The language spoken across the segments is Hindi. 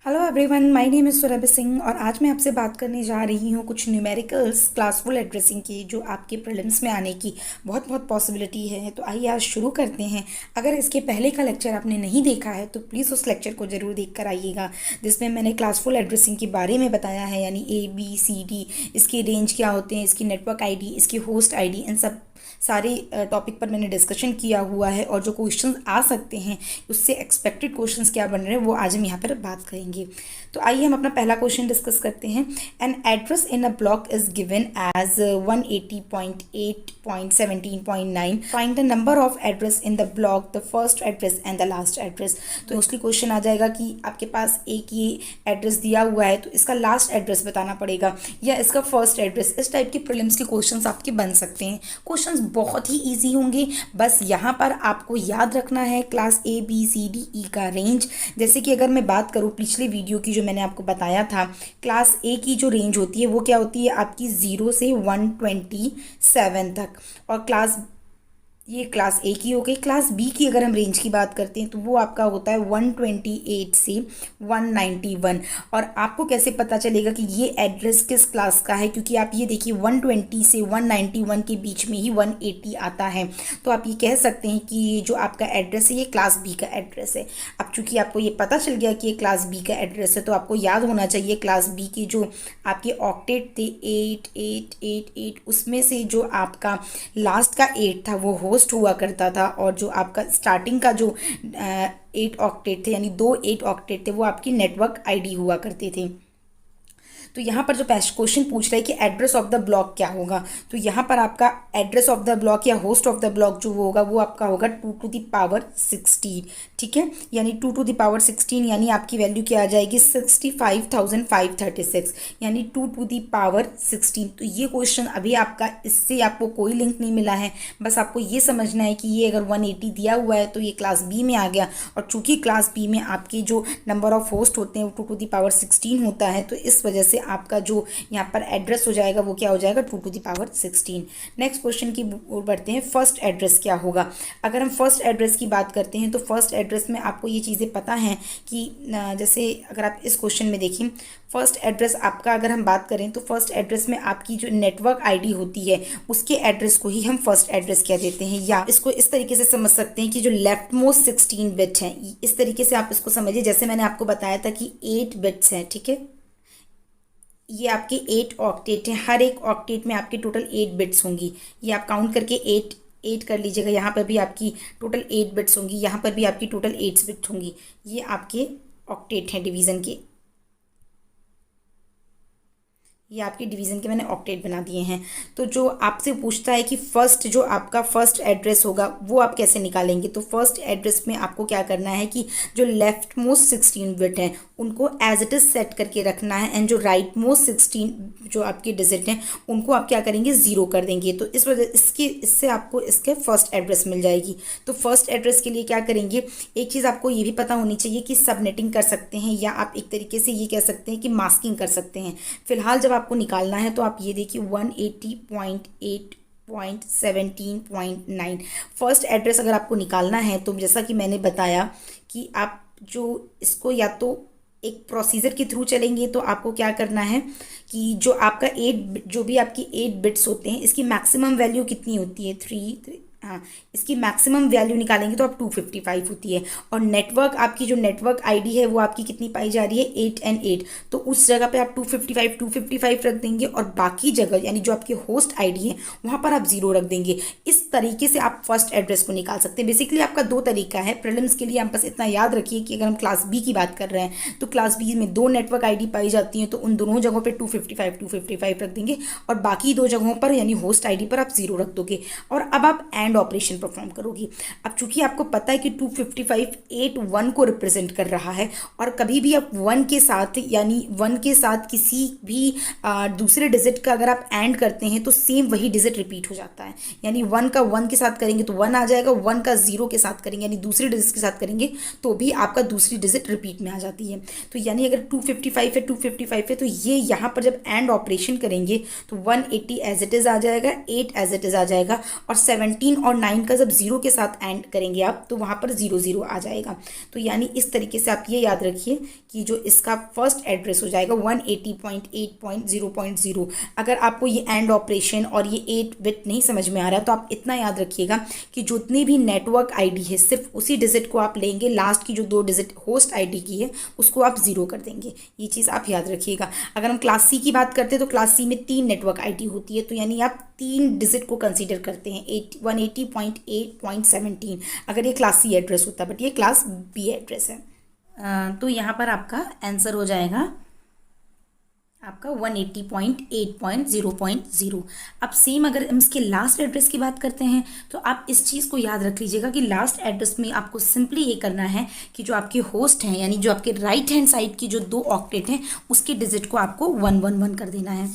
Hello everyone, my name is Surabhi Singh और आज मैं आपसे बात करने जा रही हूँ कुछ न्यूमेरिकल्स क्लासफुल एड्रेसिंग की जो आपके प्रीलिम्स में आने की बहुत बहुत पॉसिबिलिटी है। तो आइए आज शुरू करते हैं। अगर इसके पहले का लेक्चर आपने नहीं देखा है तो प्लीज़ उस लेक्चर को ज़रूर देख कर आइएगा, जिसमें मैंने क्लासफुल एड्रेसिंग के बारे में बताया है, यानी ABCD, इसकी रेंज क्या होते हैं, इसकी नेटवर्क ID, इसकी होस्ट ID, इन सब सारे टॉपिक पर मैंने डिस्कशन किया हुआ है। और जो क्वेश्चंस आ सकते हैं उससे एक्सपेक्टेड क्वेश्चंस क्या बन रहे हैं वो आज हम यहाँ पर बात करेंगे। तो आइए हम अपना पहला क्वेश्चन डिस्कस करते हैं। An address in a block is given as 180.8.17.9। Find the number of address in the block, the first address and the last address. तो मोस्टली क्वेश्चन आ जाएगा कि आपके पास एक ये एड्रेस दिया हुआ है तो इसका लास्ट एड्रेस बताना पड़ेगा या इसका फर्स्ट एड्रेस। इस टाइप के प्रीलिम्स के क्वेश्चंस आपके बन सकते हैं। क्वेश्चंस बहुत ही इजी होंगे, बस यहाँ पर आपको याद रखना है क्लास ABCDE का रेंज। जैसे कि अगर मैं बात करूँ पिछले वीडियो की, जो मैंने आपको बताया था, क्लास A की जो रेंज होती है वो क्या होती है आपकी 0 से 127 तक, और ये क्लास A की हो गई। क्लास B की अगर हम रेंज की बात करते हैं तो वो आपका होता है 128 से 191। और आपको कैसे पता चलेगा कि ये एड्रेस किस क्लास का है, क्योंकि आप ये देखिए 120 से 191 के बीच में ही 180 आता है। तो आप ये कह सकते हैं कि ये जो आपका एड्रेस है ये क्लास B का एड्रेस है। अब चूंकि आपको ये पता चल गया कि ये क्लास B का एड्रेस है तो आपको याद होना चाहिए क्लास B की जो आपके ऑक्टेट थे 8888, उसमें से जो आपका लास्ट का 8 था वो होस्ट हुआ करता था, और जो आपका स्टार्टिंग का जो 8 ऑक्टेट थे, यानी 8 ऑक्टेट थे, वो आपकी नेटवर्क ID हुआ करते थे। तो यहाँ पर जो क्वेश्चन पूछ रहा है कि एड्रेस ऑफ द ब्लॉक क्या होगा, तो यहाँ पर आपका एड्रेस ऑफ द ब्लॉक या होस्ट ऑफ द ब्लॉक जो होगा वो आपका होगा 2 टू द पावर 16। ठीक है, यानी 2 टू द पावर 16 यानी आपकी वैल्यू क्या आ जाएगी 65,536, यानी 2 टू द पावर 16। तो ये क्वेश्चन अभी आपका, इससे आपको कोई लिंक नहीं मिला है, बस आपको ये समझना है कि ये अगर 180 दिया हुआ है तो ये क्लास B में आ गया, और चूंकि क्लास B में आपके जो नंबर ऑफ होस्ट होते हैं वो 2 टू द पावर 16 होता है, तो इस वजह से आपका जो यहाँ पर एड्रेस हो जाएगा वो क्या हो जाएगा 2 to the power 16। Next question की ओर बढ़ते हैं। फर्स्ट एड्रेस क्या होगा। अगर हम फर्स्ट एड्रेस की बात करते हैं तो फर्स्ट एड्रेस में आपको ये चीज़ें पता हैं कि जैसे अगर आप इस क्वेश्चन में देखें, फर्स्ट एड्रेस आपका अगर हम बात करें तो फर्स्ट एड्रेस में आपकी जो नेटवर्क ID होती है उसके एड्रेस को ही हम फर्स्ट एड्रेस कह देते हैं, या इसको इस तरीके से समझ सकते हैं कि जो लेफ्ट मोस्ट 16 बिट है, इस तरीके से आप इसको समझिए। जैसे मैंने आपको बताया था कि 8 बिट्स हैं, ठीक है, ये आपके 8 ऑक्टेट हैं, हर एक ऑक्टेट में आपके टोटल 8 बिट्स होंगी। ये आप काउंट करके 8 कर लीजिएगा। यहाँ पर भी आपकी टोटल 8 बिट्स होंगी, यहाँ पर भी आपकी टोटल 8 बिट्स होंगी। ये आपके ऑक्टेट हैं डिवीज़न के, ये आपके डिवीज़न के मैंने ऑक्टेट बना दिए हैं। तो जो आपसे पूछता है कि फर्स्ट जो आपका फर्स्ट एड्रेस होगा वो आप कैसे निकालेंगे, तो फर्स्ट एड्रेस में आपको क्या करना है कि जो लेफ्ट मोस्ट 16 बिट हैं उनको एज इट इज़ सेट करके रखना है, एंड जो राइट मोस्ट 16 जो आपके डिजिट हैं उनको आप क्या करेंगे 0 कर देंगे। तो इस वजह इससे आपको इसके फर्स्ट एड्रेस मिल जाएगी। तो फर्स्ट एड्रेस के लिए क्या करेंगे, एक चीज़ आपको ये भी पता होनी चाहिए कि सबनेटिंग कर सकते हैं, या आप एक तरीके से ये कह सकते हैं कि मास्किंग कर सकते हैं। फिलहाल जब आपको निकालना है तो आप ये देखिए 180.8.17.9 फर्स्ट एड्रेस अगर आपको निकालना है तो जैसा कि मैंने बताया कि आप जो इसको या तो एक प्रोसीजर के थ्रू चलेंगे, तो आपको क्या करना है कि जो आपका 8 जो भी आपकी 8 बिट्स होते हैं इसकी मैक्सिमम वैल्यू कितनी होती है 3, हाँ, इसकी मैक्सिमम वैल्यू निकालेंगे तो आप 255 होती है। और नेटवर्क आपकी जो नेटवर्क ID है वो आपकी कितनी पाई जा रही है 8 and 8, तो उस जगह पे आप 255 रख देंगे, और बाकी जगह यानी जो आपकी होस्ट ID है वहाँ पर आप 0 रख देंगे। इस तरीके से आप फर्स्ट एड्रेस को निकाल सकते हैं। बेसिकली आपका 2 तरीका है प्रीलिम्स के लिए। आप बस इतना याद रखिए कि अगर हम क्लास B की बात कर रहे हैं तो क्लास B में 2 नेटवर्क ID पाई जाती हैं, तो उन दोनों जगहों पर 255 रख देंगे, और बाकी 2 जगहों पर यानी होस्ट ID पर आप 0 रख दोगे, और अब आप एंड ऑपरेशन परफॉर्म करोगी। अब चूंकि आपको पता है कि 255 1 को रिप्रेजेंट कर रहा है, और कभी भी आप 1 के साथ यानी 1 के साथ किसी भी दूसरे डिजिट का अगर आप एंड करते हैं तो सेम वही डिजिट रिपीट हो जाता है। यानी 1 का 1 के साथ करेंगे तो 1 आ जाएगा, 1 का 0 के साथ करेंगे यानी दूसरे डिजिट के साथ करेंगे तो भी आपका दूसरी डिजिट रिपीट में आ जाती है। तो यानी अगर 255 है तो ये यहाँ पर जब एंड ऑपरेशन करेंगे तो 180 एज इट इज़ आ जाएगा, 8 एज इट इज़ आ जाएगा, और 17 और 9 का जब 0 के साथ एंड करेंगे आप तो वहाँ पर 00 आ जाएगा। तो यानी इस तरीके से आप ये याद रखिए कि जो इसका फर्स्ट एड्रेस हो जाएगा 180.8.0.0। अगर आपको ये एंड ऑपरेशन और ये 8 बिट नहीं समझ में आ रहा है तो आप इतना याद रखिएगा कि जितनी भी नेटवर्क आईडी है सिर्फ उसी डिजिट को आप लेंगे, लास्ट की जो 2 डिजिट होस्ट आईडी की है उसको आप 0 कर देंगे। ये चीज़ आप याद रखिएगा। अगर हम क्लास सी की बात करते हैं तो क्लास सी में 3 नेटवर्क आईडी होती है, तो यानी आप 3 डिजिट को कंसीडर करते हैं 180.8.17 अगर ये क्लास सी एड्रेस होता, बट ये क्लास बी एड्रेस है। तो यहाँ पर आपका आंसर हो जाएगा आपका 180.8.0.0। अब सेम अगर हम इसके लास्ट एड्रेस की बात करते हैं तो आप इस चीज़ को याद रख लीजिएगा कि लास्ट एड्रेस में आपको सिंपली ये करना है कि जो आपके होस्ट हैं यानी जो आपके राइट हैंड साइड की जो 2 ऑक्टेट हैं उसके डिजिट को आपको 111 कर देना है।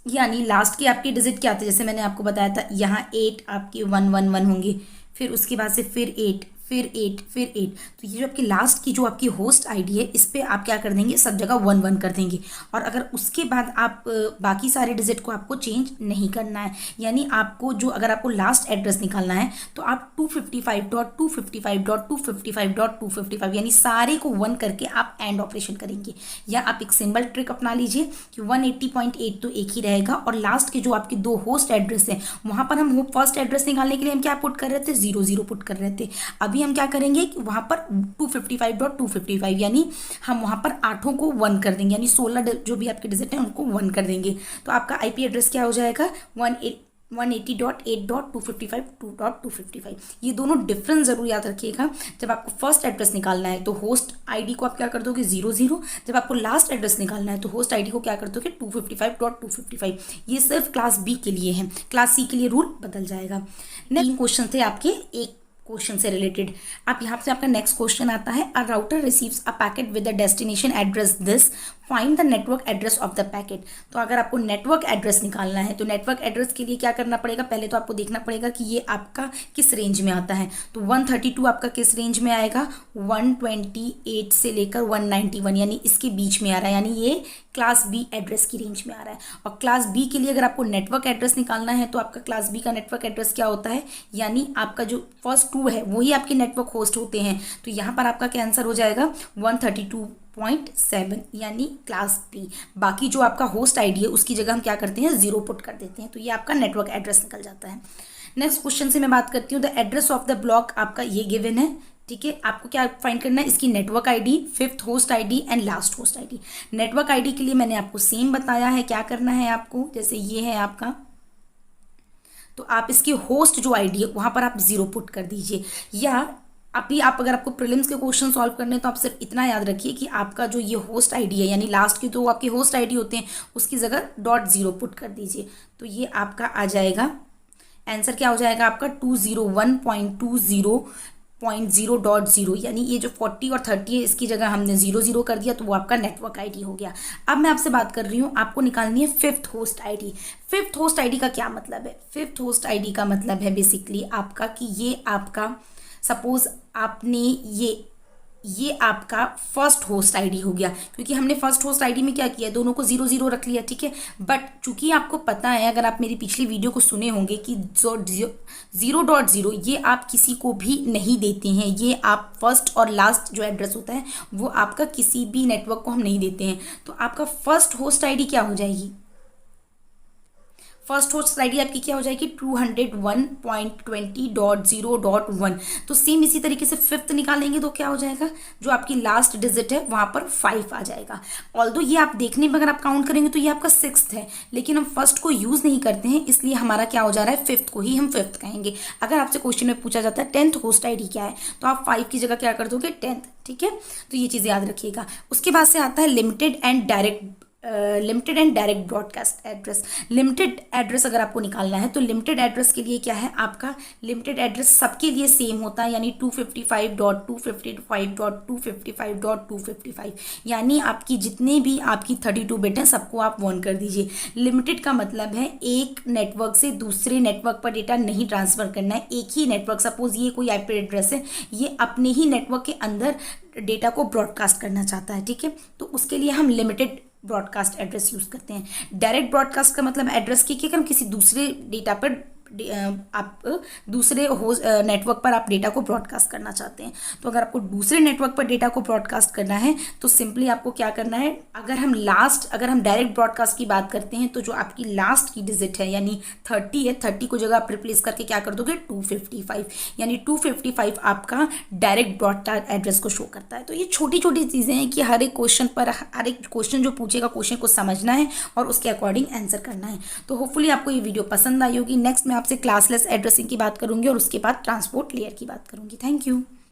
यानी लास्ट की आपकी डिजिट क्या थे, जैसे मैंने आपको बताया था यहाँ 8 आपके 111 होंगे, फिर उसके बाद से फिर 8 फिर 8 फिर 8। तो ये जो आपकी लास्ट की जो आपकी होस्ट आईडी है इस पर आप क्या कर देंगे, सब जगह 11 कर देंगे। और अगर उसके बाद आप बाकी सारे डिजिट को आपको चेंज नहीं करना है, यानी आपको जो अगर आपको लास्ट एड्रेस निकालना है तो आप 255.255.255.255 यानी सारे को 1 करके आप एंड ऑपरेशन करेंगे। या आप एक सिंबल ट्रिक अपना लीजिए कि 180.8 तो एक ही रहेगा और लास्ट के जो आपके 2 होस्ट एड्रेस हैं वहाँ पर हम फर्स्ट एड्रेस निकालने के लिए हम क्या पुट कर रहे थे, 00 पुट कर रहे थे। अभी हम क्या करेंगे कि वहाँ पर 255.255 यानी हम वहाँ पर 8 को 1 कर देंगे, यानी 16 जो भी आपके डिजिट हैं उनको 1 कर देंगे। तो आपका आईपी एड्रेस क्या हो जाएगा 180.8.255.2.255। ये दोनों डिफरेंस जरूर याद रखिएगा। जब आपको फर्स्ट एड्रेस निकालना है तो होस्ट आईडी को आप क्या कर दोगे 00, जब आपको लास्ट एड्रेस निकालना है तो होस्ट आईडी को क्या कर दोगे 255.255। ये सिर्फ क्लास बी के लिए है, क्लास सी के लिए रूल बदल जाएगा। नेक्स्ट क्वेश्चन थे आपके एक क्वेश्चन से रिलेटेड। आप यहाँ से आपका नेक्स्ट क्वेश्चन आता है, a router receives a packet with the destination address this, find the network address of the packet. तो अगर आपको नेटवर्क एड्रेस निकालना है तो नेटवर्क एड्रेस के लिए क्या करना पड़ेगा, पहले तो आपको देखना पड़ेगा कि ये आपका किस रेंज में आता है। तो 132 आपका किस रेंज में आएगा, 128 से लेकर 191 यानी इसके बीच में आ रहा है, यानी ये क्लास बी एड्रेस की रेंज में आ रहा है। और क्लास बी के लिए अगर आपको नेटवर्क एड्रेस निकालना है तो आपका क्लास बी का नेटवर्क एड्रेस क्या होता है, यानी आपका जो फर्स्ट 2 है वही आपके नेटवर्क होस्ट होते हैं। तो यहाँ पर आपका क्या आंसर हो जाएगा 132.7 यानी क्लास बी। बाकी जो आपका होस्ट आईडी है उसकी जगह हम क्या करते हैं 0 पुट कर देते हैं, तो ये आपका नेटवर्क एड्रेस निकल जाता है। नेक्स्ट क्वेश्चन से मैं बात करती हूँ, the address of the block आपका ये गिवन है, ठीक है। आपको क्या फाइंड करना है, इसकी network ID, 5th host ID and last host ID. Network ID के लिए मैंने आपको सेम बताया है क्या करना है आपको, जैसे ये है आपका, तो आप इसकी होस्ट जो आईडी है वहां पर आप 0 पुट कर दीजिए। या अभी आप अगर आपको प्रीलिम्स के क्वेश्चन सॉल्व करने हैं तो आप सिर्फ इतना याद रखिए कि आपका जो ये होस्ट आईडी है यानी लास्ट की तो आपके होस्ट आईडी होते हैं उसकी जगह .0 पुट कर दीजिए। तो ये आपका आ जाएगा, आंसर क्या हो जाएगा आपका 201.20.0.0 यानी ये जो 40 और 30 है इसकी जगह हमने 00 कर दिया तो वो आपका नेटवर्क आईडी हो गया। अब मैं आपसे बात कर रही हूँ, आपको निकालनी है 5th host ID. 5th host ID का क्या मतलब है, 5th होस्ट आईडी का मतलब है बेसिकली आपका कि ये आपका सपोज आपने ये आपका फर्स्ट होस्ट आईडी हो गया, क्योंकि हमने फर्स्ट होस्ट आईडी में क्या किया, दोनों को 00 रख लिया, ठीक है। बट चूंकि आपको पता है, अगर आप मेरी पिछली वीडियो को सुने होंगे कि 0.0 ये आप किसी को भी नहीं देते हैं, ये आप फर्स्ट और लास्ट जो एड्रेस होता है वो आपका किसी भी नेटवर्क को हम नहीं देते हैं। तो आपका फर्स्ट होस्ट आईडी क्या हो जाएगी, फर्स्ट होस्ट आईडी आपकी क्या हो जाएगी 201.20.0.1। तो सेम इसी तरीके से 5th निकालेंगे तो क्या हो जाएगा, जो आपकी लास्ट डिजिट है वहां पर 5 आ जाएगा। ऑल्दो ये आप देखने में अगर आप काउंट करेंगे तो ये आपका 6th है, लेकिन हम फर्स्ट को यूज नहीं करते हैं इसलिए हमारा क्या हो जा रहा है 5th को ही हम 5th कहेंगे। अगर आपसे क्वेश्चन में पूछा जाता है 10th होस्ट आईडी क्या है तो आप 5 की जगह क्या कर दोगे 10th, ठीक है। तो ये चीज़ याद रखिएगा। उसके बाद से आता है limited and direct broadcast address. Limited address अगर आपको निकालना है तो लिमिटेड एड्रेस के लिए क्या है, आपका लिमिटेड एड्रेस सबके लिए सेम होता है, यानी 255.255.255.255 यानी आपकी जितने भी आपकी 32 बिट हैं सबको आप 1 कर दीजिए। लिमिटेड का मतलब है एक नेटवर्क से दूसरे नेटवर्क पर डेटा नहीं ट्रांसफर करना है, एक ही नेटवर्क, सपोज ये कोई आईपी एड्रेस है, ये अपने ही नेटवर्क के अंदर डेटा को ब्रॉडकास्ट करना चाहता है, ठीक है। तो उसके लिए हम लिमिटेड ब्रॉडकास्ट एड्रेस यूज करते हैं। डायरेक्ट ब्रॉडकास्ट का मतलब एड्रेस की कि हम किसी दूसरे डेटा पर आप दूसरे होस्ट नेटवर्क पर आप डेटा को ब्रॉडकास्ट करना चाहते हैं। तो अगर आपको दूसरे नेटवर्क पर डेटा को ब्रॉडकास्ट करना है तो सिंपली आपको क्या करना है, अगर हम डायरेक्ट ब्रॉडकास्ट की बात करते हैं तो जो आपकी लास्ट की डिजिट है यानी 30 है, 30 को जगह आप रिप्लेस करके क्या कर दोगे 255, यानी 255 आपका डायरेक्ट ब्रॉडकास्ट एड्रेस को शो करता है। तो ये छोटी छोटी चीज़ें हैं कि हर एक क्वेश्चन जो पूछेगा क्वेश्चन को समझना है और उसके अकॉर्डिंग आंसर करना है। तो होपफुली आपको ये वीडियो पसंद आई होगी। नेक्स्ट मैं आपसे क्लासलेस एड्रेसिंग की बात करूंगी और उसके बाद ट्रांसपोर्ट लेयर की बात करूंगी। Thank you.